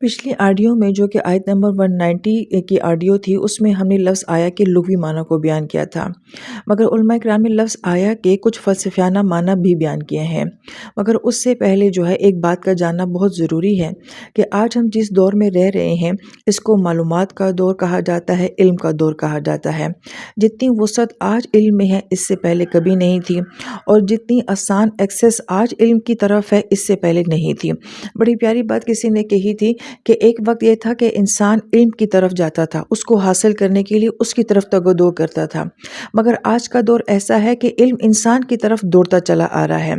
پچھلی آڈیو میں جو کہ آیت نمبر 190 کی آڈیو تھی، اس میں ہم نے لفظ آیا کے لغوی معنی کو بیان کیا تھا، مگر علماء کرام نے لفظ آیا کے کچھ فلسفیانہ معنی بھی بیان کیے ہیں۔ مگر اس سے پہلے جو ہے ایک بات کا جاننا بہت ضروری ہے کہ آج ہم جس دور میں رہ رہے ہیں اس کو معلومات کا دور کہا جاتا ہے، علم کا دور کہا جاتا ہے۔ جتنی وسعت آج علم میں ہے اس سے پہلے کبھی نہیں تھی، اور جتنی آسان ایکسیس آج علم کی طرف ہے اس سے پہلے نہیں تھی۔ بڑی پیاری بات کسی نے کہی تھی کہ ایک وقت یہ تھا کہ انسان علم کی طرف جاتا تھا، اس کو حاصل کرنے کے لیے اس کی طرف تگ و دو کرتا تھا، مگر آج کا دور ایسا ہے کہ علم انسان کی طرف دوڑتا چلا آ رہا ہے۔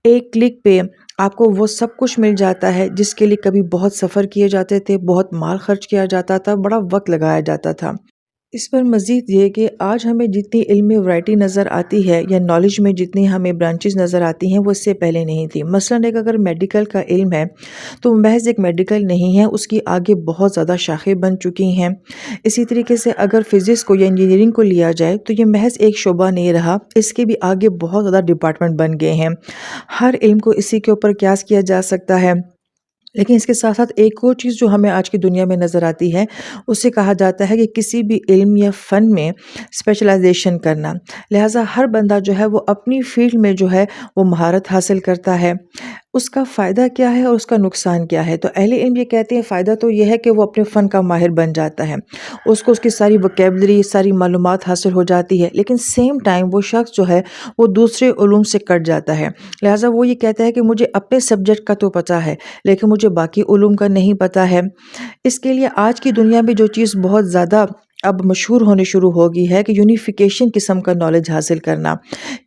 ایک کلک پہ آپ کو وہ سب کچھ مل جاتا ہے جس کے لیے کبھی بہت سفر کیے جاتے تھے، بہت مال خرچ کیا جاتا تھا، بڑا وقت لگایا جاتا تھا۔ اس پر مزید یہ کہ آج ہمیں جتنی علم میں ورائٹی نظر آتی ہے یا نالج میں جتنی ہمیں برانچز نظر آتی ہیں وہ اس سے پہلے نہیں تھی۔ مثلاً ایک اگر میڈیکل کا علم ہے تو محض ایک میڈیکل نہیں ہے، اس کی آگے بہت زیادہ شاخیں بن چکی ہیں۔ اسی طریقے سے اگر فزکس کو یا انجینئرنگ کو لیا جائے تو یہ محض ایک شعبہ نہیں رہا، اس کے بھی آگے بہت زیادہ ڈپارٹمنٹ بن گئے ہیں۔ ہر علم کو اسی کے اوپر قیاس کیا جا سکتا ہے۔ لیکن اس کے ساتھ ساتھ ایک اور چیز جو ہمیں آج کی دنیا میں نظر آتی ہے، اسے کہا جاتا ہے کہ کسی بھی علم یا فن میں اسپیشلائزیشن کرنا۔ لہٰذا ہر بندہ جو ہے وہ اپنی فیلڈ میں جو ہے وہ مہارت حاصل کرتا ہے۔ اس کا فائدہ کیا ہے اور اس کا نقصان کیا ہے؟ تو اہل علم یہ کہتے ہیں فائدہ تو یہ ہے کہ وہ اپنے فن کا ماہر بن جاتا ہے، اس کو اس کی ساری وکیبلری، ساری معلومات حاصل ہو جاتی ہے، لیکن سیم ٹائم وہ شخص جو ہے وہ دوسرے علوم سے کٹ جاتا ہے۔ لہٰذا وہ یہ کہتا ہے کہ مجھے اپنے سبجیکٹ کا تو پتہ ہے لیکن مجھے باقی علوم کا نہیں پتہ ہے۔ اس کے لیے آج کی دنیا میں جو چیز بہت زیادہ اب مشہور ہونے شروع ہوگی ہے کہ یونیفیکیشن قسم کا نالج حاصل کرنا،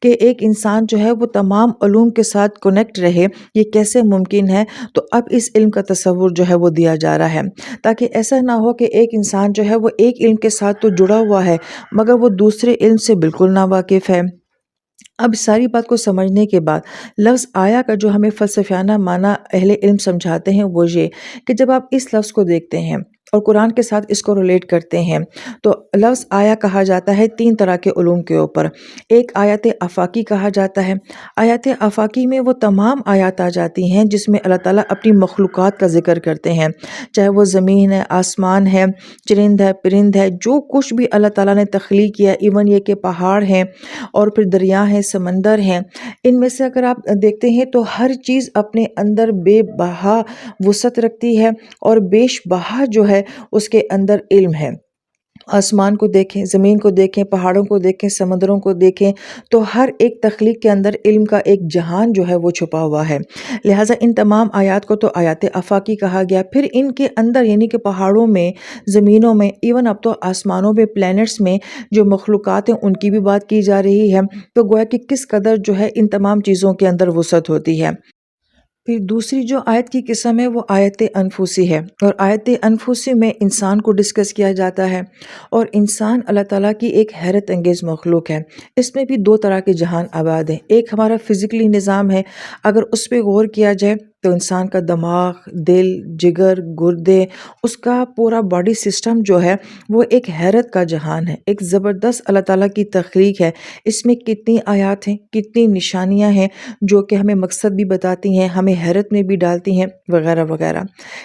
کہ ایک انسان جو ہے وہ تمام علوم کے ساتھ کنیکٹ رہے۔ یہ کیسے ممکن ہے؟ تو اب اس علم کا تصور جو ہے وہ دیا جا رہا ہے، تاکہ ایسا نہ ہو کہ ایک انسان جو ہے وہ ایک علم کے ساتھ تو جڑا ہوا ہے مگر وہ دوسرے علم سے بالکل ناواقف ہے۔ اب ساری بات کو سمجھنے کے بعد لفظ آیا کا جو ہمیں فلسفیانہ معنی اہل علم سمجھاتے ہیں وہ یہ کہ جب آپ اس لفظ کو دیکھتے ہیں اور قرآن کے ساتھ اس کو ریلیٹ کرتے ہیں تو لفظ آیا کہا جاتا ہے تین طرح کے علوم کے اوپر۔ ایک آیات آفاقی کہا جاتا ہے۔ آیات آفاقی میں وہ تمام آیات آ جاتی ہیں جس میں اللہ تعالیٰ اپنی مخلوقات کا ذکر کرتے ہیں، چاہے وہ زمین ہے، آسمان ہے، چرند ہے، پرند ہے، جو کچھ بھی اللہ تعالیٰ نے تخلیق کیا، ایون یہ کہ پہاڑ ہیں اور پھر دریا ہیں، سمندر ہیں، ان میں سے اگر آپ دیکھتے ہیں تو ہر چیز اپنے اندر بے بہا وسعت رکھتی ہے اور بیش بہا جو ہے اس کے اندر علم ہے۔ آسمان کو دیکھیں، زمین کو دیکھیں، پہاڑوں کو دیکھیں، سمندروں کو دیکھیں، تو ہر ایک تخلیق کے اندر علم کا ایک جہان جو ہے وہ چھپا ہوا ہے۔ لہٰذا ان تمام آیات کو تو آیات آفاقی کہا گیا۔ پھر ان کے اندر یعنی کہ پہاڑوں میں، زمینوں میں، ایون اب تو آسمانوں میں، پلینٹس میں جو مخلوقات ہیں ان کی بھی بات کی جا رہی ہے، تو گویا کہ کس قدر جو ہے ان تمام چیزوں کے اندر وسعت ہوتی ہے۔ پھر دوسری جو آیت کی قسم ہے وہ آیت انفسی ہے، اور آیت انفسی میں انسان کو ڈسکس کیا جاتا ہے، اور انسان اللہ تعالیٰ کی ایک حیرت انگیز مخلوق ہے۔ اس میں بھی دو طرح کے جہان آباد ہیں۔ ایک ہمارا فزیکلی نظام ہے، اگر اس پہ غور کیا جائے تو انسان کا دماغ، دل، جگر، گردے، اس کا پورا باڈی سسٹم جو ہے وہ ایک حیرت کا جہان ہے، ایک زبردست اللہ تعالیٰ کی تخلیق ہے۔ اس میں کتنی آیات ہیں، کتنی نشانیاں ہیں جو کہ ہمیں مقصد بھی بتاتی ہیں، ہمیں حیرت میں بھی ڈالتی ہیں، وغیرہ وغیرہ۔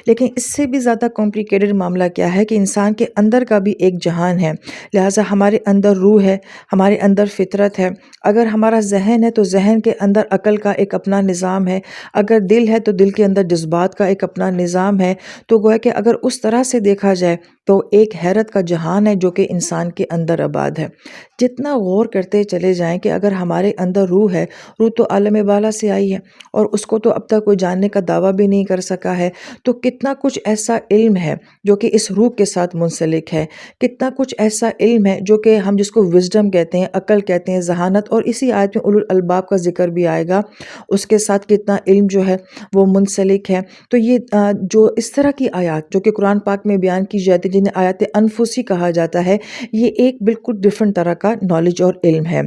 لیکن اس سے بھی زیادہ کمپلیکیٹڈ معاملہ کیا ہے کہ انسان کے اندر کا بھی ایک جہان ہے۔ لہٰذا ہمارے اندر روح ہے، ہمارے اندر فطرت ہے، اگر ہمارا ذہن ہے تو ذہن کے اندر عقل کا ایک اپنا نظام ہے، اگر دل ہے تو دل کے اندر جذبات کا ایک اپنا نظام ہے۔ تو گویا کہ اگر اس طرح سے دیکھا جائے تو ایک حیرت کا جہان ہے جو کہ انسان کے اندر آباد ہے۔ جتنا غور کرتے چلے جائیں کہ اگر ہمارے اندر روح ہے، روح تو عالم بالا سے آئی ہے اور اس کو تو اب تک کوئی جاننے کا دعویٰ بھی نہیں کر سکا ہے، تو کتنا کچھ ایسا علم ہے جو کہ اس روح کے ساتھ منسلک ہے، کتنا کچھ ایسا علم ہے جو کہ ہم جس کو وزڈم کہتے ہیں، عقل کہتے ہیں، ذہانت، اور اسی آیت میں اولو الالباب کا ذکر بھی آئے گا، اس کے ساتھ کتنا علم جو ہے وہ منسلک ہے۔ تو یہ جو اس طرح کی آیات جو کہ قرآن پاک میں بیان کی جاتی ہیں جنہیں آیات انفسی کہا جاتا ہے، یہ ایک بالکل ڈیفرنٹ طرح کا نالج اور علم ہے۔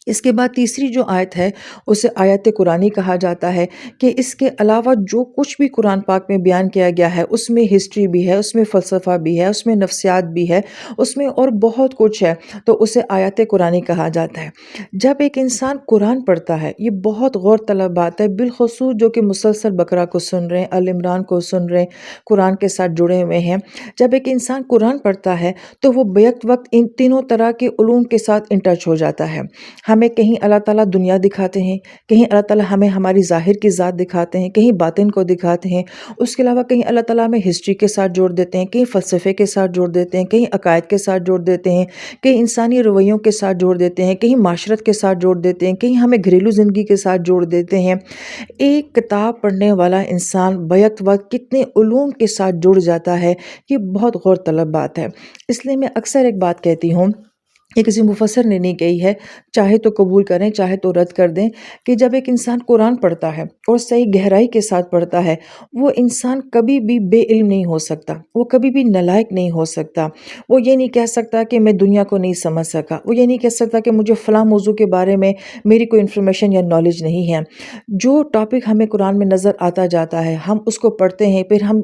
اس کے بعد تیسری جو آیت ہے اسے آیت قرآنی کہا جاتا ہے کہ اس کے علاوہ جو کچھ بھی قرآن پاک میں بیان کیا گیا ہے اس میں ہسٹری بھی ہے، اس میں فلسفہ بھی ہے، اس میں نفسیات بھی ہے، اس میں اور بہت کچھ ہے، تو اسے آیت قرآنی کہا جاتا ہے۔ جب ایک انسان قرآن پڑھتا ہے، یہ بہت غور طلب بات ہے، بالخصوص جو کہ مسلسل بقرہ کو سن رہے ہیں، آل عمران کو سن رہے ہیں، قرآن کے ساتھ جڑے ہوئے ہیں۔ جب ایک انسان قرآن پڑھتا ہے تو وہ بیک وقت ان تینوں طرح کے علوم کے ساتھ ان ٹچ ہو جاتا ہے۔ ہمیں کہیں اللہ تعالیٰ دنیا دکھاتے ہیں، کہیں اللہ تعالیٰ ہمیں ہماری ظاہر کی ذات دکھاتے ہیں، کہیں باطن کو دکھاتے ہیں، اس کے علاوہ کہیں اللہ تعالیٰ ہمیں ہسٹری کے ساتھ جوڑ دیتے ہیں، کہیں فلسفے کے ساتھ جوڑ دیتے ہیں، کہیں عقائد کے ساتھ جوڑ دیتے ہیں، کہیں انسانی رویوں کے ساتھ جوڑ دیتے ہیں، کہیں معاشرت کے ساتھ جوڑ دیتے ہیں، کہیں ہمیں گھریلو زندگی کے ساتھ جوڑ دیتے ہیں۔ ایک کتاب پڑھنے والا انسان بیک وقت کتنے علوم کے ساتھ جڑ جاتا ہے، یہ بہت غور طلب بات ہے۔ اس لیے میں اکثر ایک بات کہتی ہوں، یہ کسی مفسر نے نہیں کہی ہے، چاہے تو قبول کریں چاہے تو رد کر دیں، کہ جب ایک انسان قرآن پڑھتا ہے اور صحیح گہرائی کے ساتھ پڑھتا ہے، وہ انسان کبھی بھی بے علم نہیں ہو سکتا، وہ کبھی بھی نالائق نہیں ہو سکتا، وہ یہ نہیں کہہ سکتا کہ میں دنیا کو نہیں سمجھ سکا، وہ یہ نہیں کہہ سکتا کہ مجھے فلاں موضوع کے بارے میں میری کوئی انفارمیشن یا نالج نہیں ہے۔ جو ٹاپک ہمیں قرآن میں نظر آتا جاتا ہے، ہم اس کو پڑھتے ہیں، پھر ہم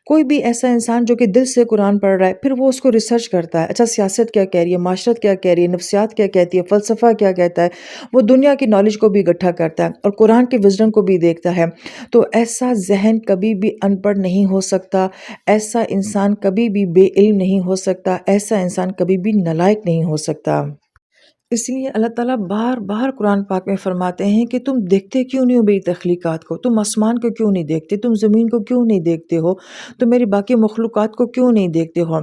کوئی بھی ایسا انسان جو کہ دل سے قرآن پڑھ رہا ہے، پھر وہ اس کو ریسرچ کرتا ہے، اچھا سیاست کیا کہہ رہی ہے، معاشرت کیا کہہ رہی ہے، نفسیات کیا کہتی ہے، فلسفہ کیا کہتا ہے، وہ دنیا کی نالج کو بھی اکٹھا کرتا ہے اور قرآن کے وزڈم کو بھی دیکھتا ہے۔ تو ایسا ذہن کبھی بھی ان پڑھ نہیں ہو سکتا، ایسا انسان کبھی بھی بے علم نہیں ہو سکتا، ایسا انسان کبھی بھی نالائق نہیں ہو سکتا۔ اس لیے اللہ تعالیٰ بار بار قرآن پاک میں فرماتے ہیں کہ تم دیکھتے کیوں نہیں ہو میری تخلیقات کو، تم آسمان کو کیوں نہیں دیکھتے، تم زمین کو کیوں نہیں دیکھتے ہو، تم میری باقی مخلوقات کو کیوں نہیں دیکھتے ہو۔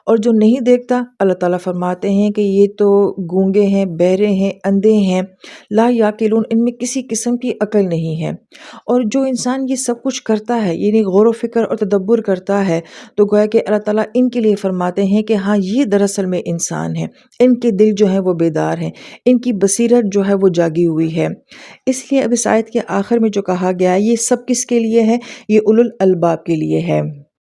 اور جو نہیں دیکھتا، اللہ تعالیٰ فرماتے ہیں کہ یہ تو گونگے ہیں، بہرے ہیں، اندھے ہیں، لا یاقلون، ان میں کسی قسم کی عقل نہیں ہے۔ اور جو انسان یہ سب کچھ کرتا ہے، یعنی غور و فکر اور تدبر کرتا ہے، تو گویا کہ اللہ تعالیٰ ان کے لیے فرماتے ہیں کہ ہاں یہ دراصل میں انسان ہیں، ان کے دل جو ہیں وہ بیدار ہیں، ان کی بصیرت جو ہے وہ جاگی ہوئی ہے۔ اس لیے اب اس آیت کے آخر میں جو کہا گیا ہے، یہ سب کس کے لیے ہے؟ یہ اولو الالباب کے لیے ہے۔